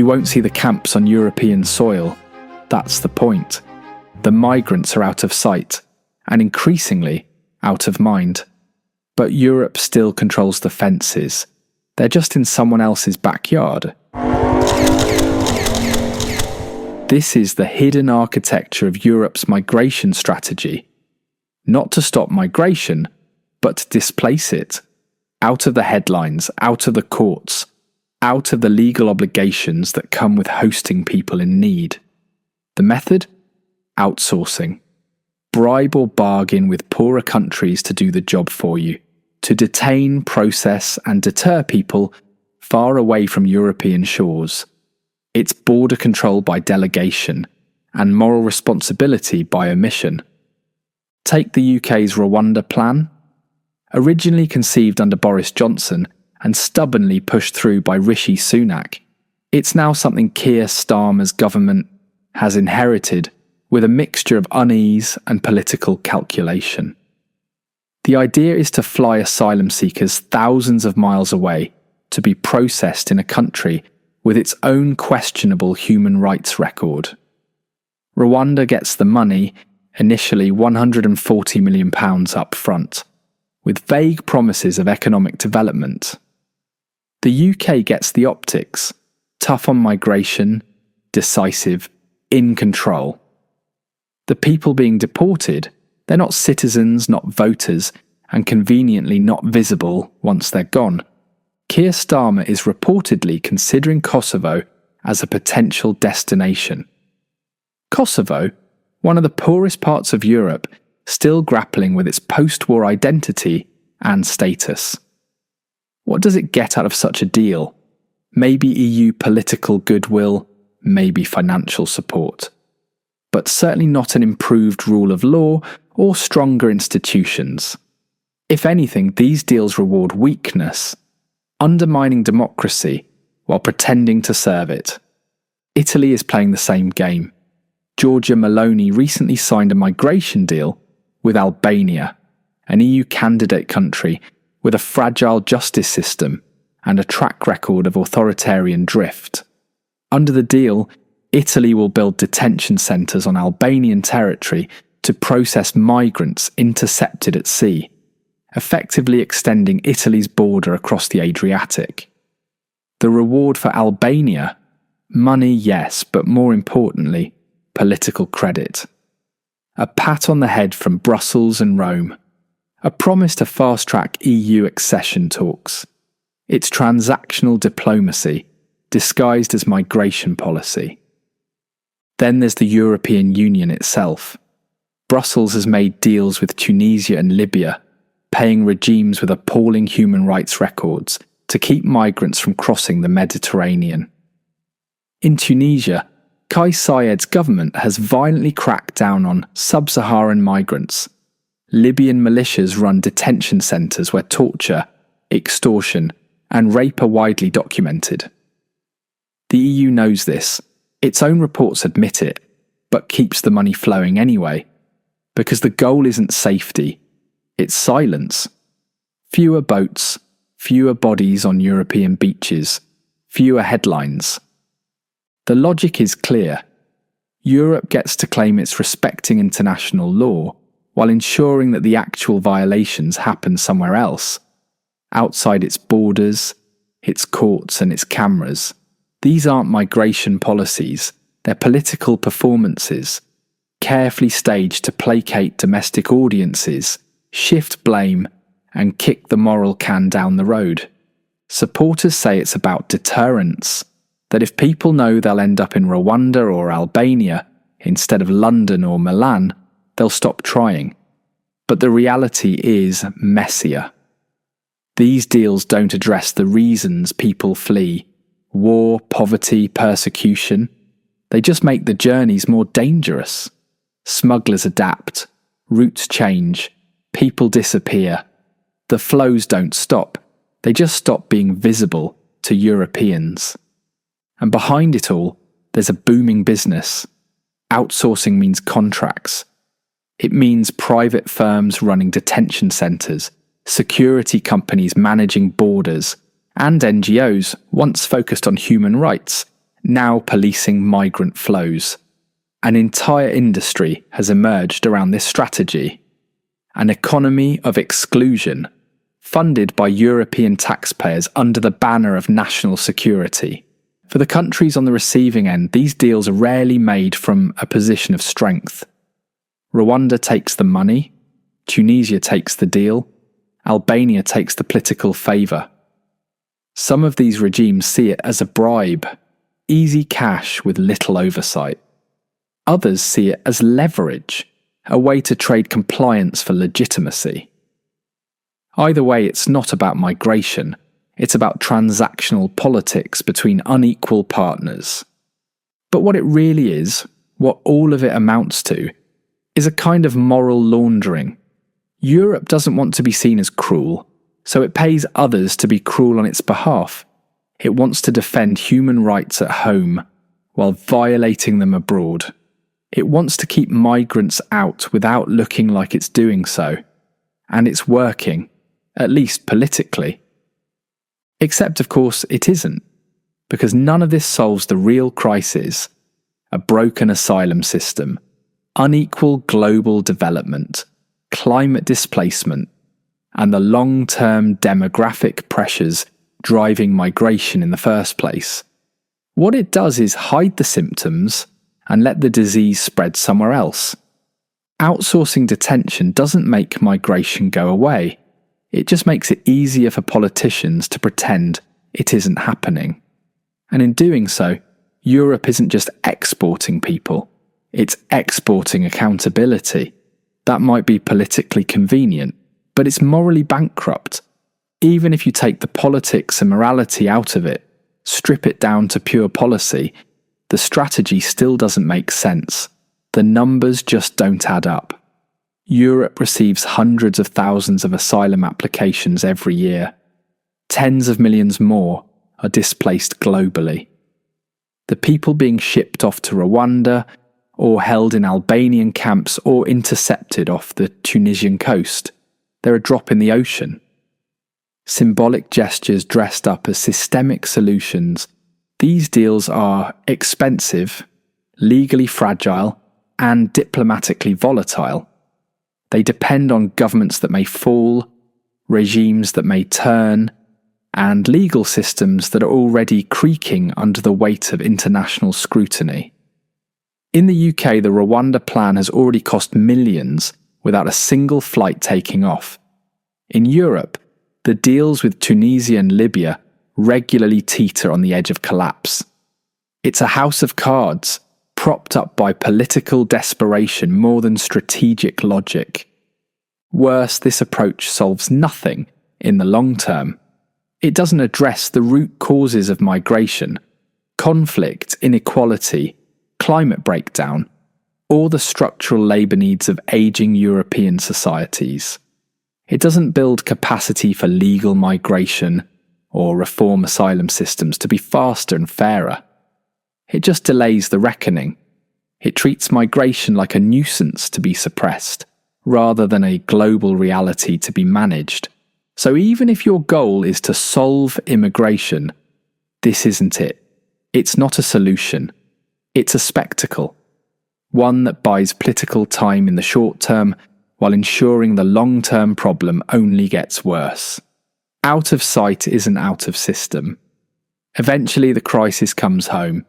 You won't see the camps on European soil. That's the point. The migrants are out of sight, and increasingly out of mind. But Europe still controls the fences. They're just in someone else's backyard. This is the hidden architecture of Europe's migration strategy. Not to stop migration, but to displace it. Out of the headlines, out of the courts, out of the legal obligations that come with hosting people in need. The method? Outsourcing. Bribe or bargain with poorer countries to do the job for you, to detain, process, and deter people far away from European shores. It's border control by delegation and moral responsibility by omission. Take the UK's Rwanda plan. Originally conceived under Boris Johnson and stubbornly pushed through by Rishi Sunak, it's now something Keir Starmer's government has inherited with a mixture of unease and political calculation. The idea is to fly asylum seekers thousands of miles away to be processed in a country with its own questionable human rights record. Rwanda gets the money, initially £140 million up front, with vague promises of economic development. The UK gets the optics, tough on migration, decisive, in control. The people being deported, they're not citizens, not voters, and conveniently not visible once they're gone. Keir Starmer is reportedly considering Kosovo as a potential destination. Kosovo, one of the poorest parts of Europe, still grappling with its post-war identity and status. What does it get out of such a deal? Maybe EU political goodwill, maybe financial support. But certainly not an improved rule of law or stronger institutions. If anything, these deals reward weakness, undermining democracy while pretending to serve it. Italy is playing the same game. Giorgia Meloni recently signed a migration deal with Albania, an EU candidate country with a fragile justice system and a track record of authoritarian drift. Under the deal, Italy will build detention centres on Albanian territory to process migrants intercepted at sea, effectively extending Italy's border across the Adriatic. The reward for Albania? Money, yes, but more importantly, political credit. A pat on the head from Brussels and Rome. A promise to fast-track EU accession talks. It's transactional diplomacy, disguised as migration policy. Then there's the European Union itself. Brussels has made deals with Tunisia and Libya, paying regimes with appalling human rights records to keep migrants from crossing the Mediterranean. In Tunisia, Kais Saied's government has violently cracked down on sub-Saharan migrants. Libyan militias run detention centres where torture, extortion, and rape are widely documented. The EU knows this. Its own reports admit it, but keeps the money flowing anyway. Because the goal isn't safety, it's silence. Fewer boats, fewer bodies on European beaches, fewer headlines. The logic is clear. Europe gets to claim it's respecting international law while ensuring that the actual violations happen somewhere else, outside its borders, its courts and its cameras. These aren't migration policies, they're political performances, carefully staged to placate domestic audiences, shift blame, and kick the moral can down the road. Supporters say it's about deterrence, that if people know they'll end up in Rwanda or Albania instead of London or Milan, they'll stop trying. But the reality is messier. These deals don't address the reasons people flee: war, poverty, persecution. They just make the journeys more dangerous. Smugglers adapt, routes change, people disappear. The flows don't stop, they just stop being visible to Europeans. And behind it all, there's a booming business. Outsourcing means contracts. It means private firms running detention centres, security companies managing borders, and NGOs, once focused on human rights, now policing migrant flows. An entire industry has emerged around this strategy. An economy of exclusion, funded by European taxpayers under the banner of national security. For the countries on the receiving end, these deals are rarely made from a position of strength. Rwanda takes the money, Tunisia takes the deal, Albania takes the political favour. Some of these regimes see it as a bribe, easy cash with little oversight. Others see it as leverage, a way to trade compliance for legitimacy. Either way, it's not about migration, it's about transactional politics between unequal partners. But what it really is, what all of it amounts to, is a kind of moral laundering. Europe doesn't want to be seen as cruel, so it pays others to be cruel on its behalf. It wants to defend human rights at home while violating them abroad. It wants to keep migrants out without looking like it's doing so. And it's working, at least politically. Except, of course, it isn't, because none of this solves the real crisis: a broken asylum system, unequal global development, climate displacement, and the long-term demographic pressures driving migration in the first place. What it does is hide the symptoms and let the disease spread somewhere else. Outsourcing detention doesn't make migration go away. It just makes it easier for politicians to pretend it isn't happening. And in doing so, Europe isn't just exporting people, it's exporting accountability. That might be politically convenient, but it's morally bankrupt. Even if you take the politics and morality out of it, strip it down to pure policy, the strategy still doesn't make sense. The numbers just don't add up. Europe receives hundreds of thousands of asylum applications every year. Tens of millions more are displaced globally. The people being shipped off to Rwanda, or held in Albanian camps, or intercepted off the Tunisian coast, they're a drop in the ocean. Symbolic gestures dressed up as systemic solutions, these deals are expensive, legally fragile, and diplomatically volatile. They depend on governments that may fall, regimes that may turn, and legal systems that are already creaking under the weight of international scrutiny. In the UK, the Rwanda plan has already cost millions without a single flight taking off. In Europe, the deals with Tunisia and Libya regularly teeter on the edge of collapse. It's a house of cards, propped up by political desperation more than strategic logic. Worse, this approach solves nothing in the long term. It doesn't address the root causes of migration, conflict, inequality, climate breakdown, or the structural labour needs of ageing European societies. It doesn't build capacity for legal migration or reform asylum systems to be faster and fairer. It just delays the reckoning. It treats migration like a nuisance to be suppressed, rather than a global reality to be managed. So even if your goal is to solve immigration, this isn't it. It's not a solution. It's a spectacle. One that buys political time in the short term while ensuring the long-term problem only gets worse. Out of sight isn't out of system. Eventually the crisis comes home.